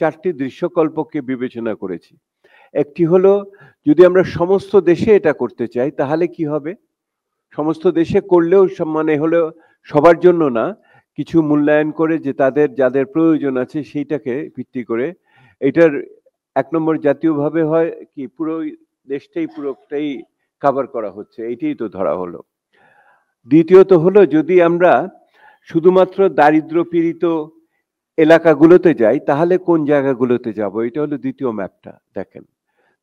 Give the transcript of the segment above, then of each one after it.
চারটি দৃশ্যকল্পকে বিবেচনা করেছি। একটি হলো, যদি আমরা সমস্ত দেশে এটা করতে চাই তাহলে কি হবে। সমস্ত দেশে করলেও মানে হলো সবার জন্য না, কিছু মূল্যায়ন করে যে তাদের যাদের প্রয়োজন আছে সেইটাকে ভিত্তি করে এটার 1 নম্বর জাতীয়ভাবে হয় কি পুরো দেশটাই পুরোটাই কভার করা হচ্ছে, এইটাই তো ধরা হলো। দ্বিতীয়ত হলো, যদি আমরা শুধুমাত্র দারিদ্র পীড়িত এলাকাগুলোতে যাই তাহলে কোন জায়গাগুলোতে যাব, এটা হলো দ্বিতীয় ম্যাপটা। দেখেন,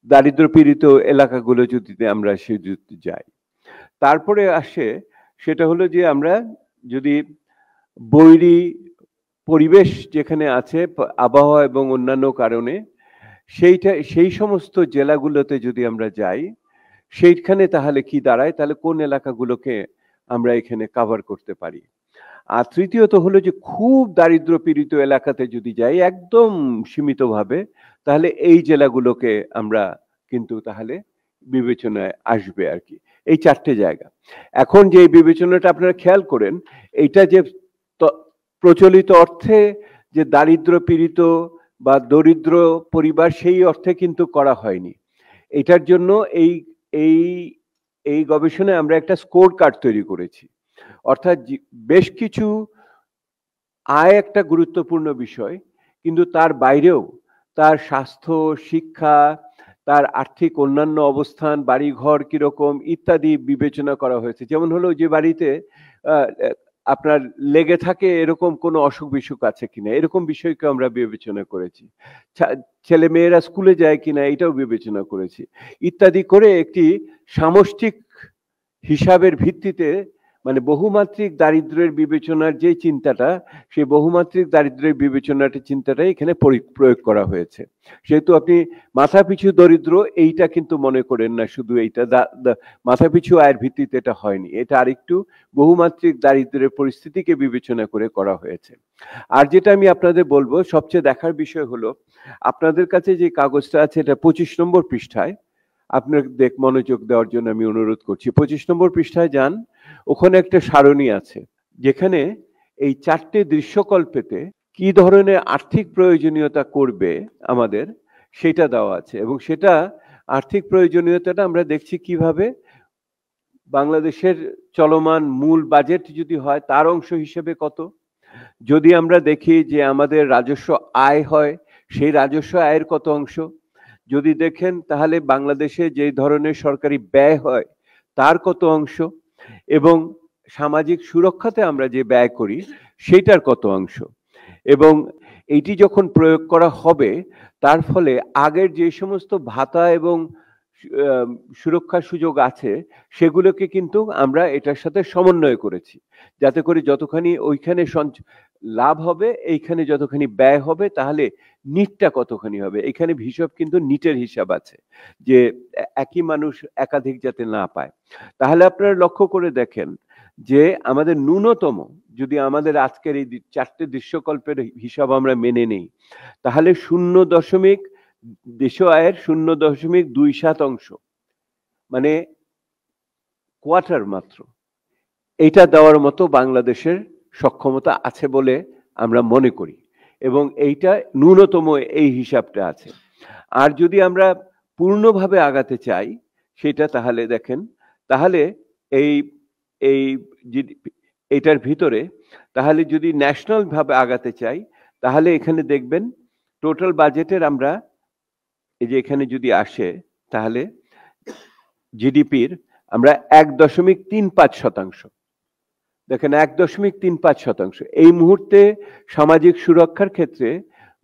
দারিদ্র পীড়িত এলাকাগুলো যদি আমরা সে যাই, তারপরে আসে সেটা হলো যে আমরা যদি বৈরী পরিবেশ যেখানে আছে আবহাওয়া এবং অন্যান্য কারণে সেই সমস্ত জেলাগুলোতে যদি আমরা যাই সেইখানে তাহলে কি দাঁড়ায়, তাহলে কোন এলাকাগুলোকে আমরা এখানে কভার করতে পারি। আর তৃতীয়ত হলো যে খুব দারিদ্র পীড়িত এলাকাতে যদি যাই একদম সীমিতভাবে, তাহলে এই জেলাগুলোকে আমরা কিন্তু তাহলে বিবেচনায় আসবে আর কি। এই চারটে জায়গা। এখন যে বিবেচনাটা আপনারা খেয়াল করেন, এইটা যে প্রচলিত অর্থে যে দারিদ্র পীড়িত বা দরিদ্র পরিবার সেই অর্থে কিন্তু করা হয়নি। এটার জন্য এই এই এই গবেষণায় আমরা একটা স্কোর কার্ড তৈরি করেছি। অর্থাৎ বেশ কিছু আয় একটা গুরুত্বপূর্ণ বিষয়, কিন্তু তার বাইরেও তার স্বাস্থ্য, শিক্ষা, তার আর্থিক অন্যান্য অবস্থান, বাড়িঘর কিরকম ইত্যাদি বিবেচনা করা হয়েছে। যেমন হলো, যে বাড়িতে আপনার লেগে থাকে এরকম কোনো অসুখ বিসুখ আছে কিনা, এরকম বিষয়কে আমরা বিবেচনা করেছি। ছেলে মেয়েরা স্কুলে যায় কিনা এটাও বিবেচনা করেছি, ইত্যাদি করে একটি সামষ্টিক হিসাবের ভিত্তিতে, মানে বহুমাত্রিক দারিদ্র্যের বিবেচনার যে চিন্তাটা, সেই বহুমাত্রিক দারিদ্র্যের বিবেচনাটা চিন্তাটাই এখানে প্রয়োগ করা হয়েছে। সেহেতু আপনি মাথাপিছু দরিদ্র এইটা কিন্তু মনে করেন না, শুধু এইটা মাথাপিছু আয়ের ভিত্তিতে এটা হয়নি, এটা আরেকটু বহুমাত্রিক দারিদ্র্যের পরিস্থিতিকে বিবেচনা করে করা হয়েছে। আর যেটা আমি আপনাদের বলবো সবচেয়ে দেখার বিষয় হলো, আপনাদের কাছে যে কাগজটা আছে এটা 25 নম্বর পৃষ্ঠায়, আপনার মনোযোগ দেওয়ার জন্য আমি অনুরোধ করছি। 25 নম্বর পৃষ্ঠায় যান, ওখানে একটা সারণী আছে যেখানে এই চারটে দৃশ্যকল্পেতে কি ধরনের আর্থিক প্রয়োজনীয়তা করবে আমাদের সেটা দেওয়া আছে। এবং সেটা আর্থিক প্রয়োজনীয়তাটা আমরা দেখছি কিভাবে বাংলাদেশের চলমান মূল বাজেট যদি হয় তার অংশ হিসেবে কত, যদি আমরা দেখি যে আমাদের রাজস্ব আয় হয় সেই রাজস্ব আয়ের কত অংশ, যদি দেখেন তাহলে বাংলাদেশে যে ধরনের সরকারি ব্যয় হয় তার কত অংশ, এবং সামাজিক সুরক্ষাতে আমরা যে ব্যয় করি সেইটার কত অংশ। এবং এইটি যখন প্রয়োগ করা হবে তার ফলে আগের যে সমস্ত ভাতা এবং সুরক্ষার সুযোগ আছে সেগুলোকে কিন্তু আমরা এটার সাথে সমন্বয় করেছি, যাতে করে যতখানি ওইখানে লাভ হবে এইখানে যতখানি ব্যয় হবে তাহলে নিটটা কতখানি হবে। এখানে হিসাব কিন্তু নিটের হিসাব আছে, যে একই মানুষ একাধিক যাতে না পায়। তাহলে আপনারা লক্ষ্য করে দেখেন যে আমাদের ন্যূনতম যদি আমাদের আজকের এই চারটে দৃশ্যকল্পের হিসাব আমরা মেনে নেই, তাহলে দেশীয় আয়ের 0.27 মানে কোয়ার্টার মাত্র এইটা দেওয়ার মতো বাংলাদেশের সক্ষমতা আছে বলে আমরা মনে করি, এবং এইটা ন্যূনতম এই হিসাবটা আছে। আর যদি আমরা পূর্ণভাবে আগাতে চাই সেটা তাহলে দেখেন, তাহলে এইটার ভিতরে তাহলে যদি ন্যাশনাল ভাবে আগাতে চাই তাহলে এখানে দেখবেন টোটাল বাজেটের আমরা এই যে এখানে যদি আসে তাহলে জিডিপির আমরা 1.35%, দেখেন 1.35%। এই মুহূর্তে সামাজিক সুরক্ষার ক্ষেত্রে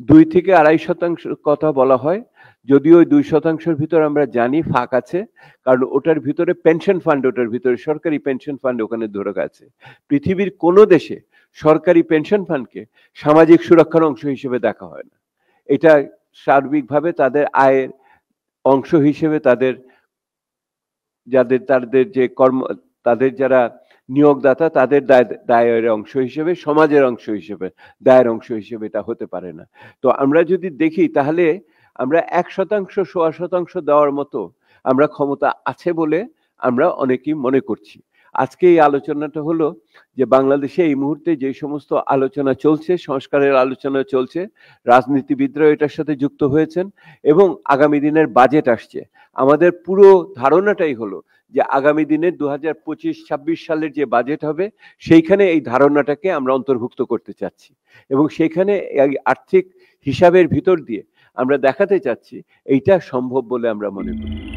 2 থেকে 2.5% কথা বলা হয়, যদিও ওই 2%-র ভিতর আমরা জানি ফাঁক আছে, কারণ ওটার ভিতরে পেনশন ফান্ড, ওটার ভিতরে সরকারি পেনশন ফান্ড ওখানে ধরে আছে। পৃথিবীর কোনো দেশে সরকারি পেনশন ফান্ডকে সামাজিক সুরক্ষার অংশ হিসেবে দেখা হয় না। এটা সার্বিকভাবে তাদের আয়ের অংশ হিসেবে তাদের যে তাদের যারা নিয়োগদাতা তাদের দায়ের অংশ হিসেবে, সমাজের অংশ হিসেবে, দায়ের অংশ হিসেবে এটা হতে পারে না। তো আমরা যদি দেখি তাহলে আমরা 1%, 1.25% দেওয়ার মতো আমরা ক্ষমতা আছে বলে আমরা অনেকেই মনে করছি। আজকে এই আলোচনাটা হলো যে বাংলাদেশে এই মুহূর্তে যে সমস্ত আলোচনা চলছে, সংস্কারের আলোচনা চলছে, রাজনীতিবিদরা এটার সাথে যুক্ত হয়েছেন এবং আগামী দিনের বাজেট আসছে। আমাদের পুরো ধারণাটাই হলো যে আগামী দিনে 2025-26 সালের যে বাজেট হবে সেইখানে এই ধারণাটাকে আমরা অন্তর্ভুক্ত করতে চাচ্ছি এবং সেখানে এই আর্থিক হিসাবের ভিতর দিয়ে আমরা দেখাতে চাচ্ছি এইটা সম্ভব বলে আমরা মনে করি।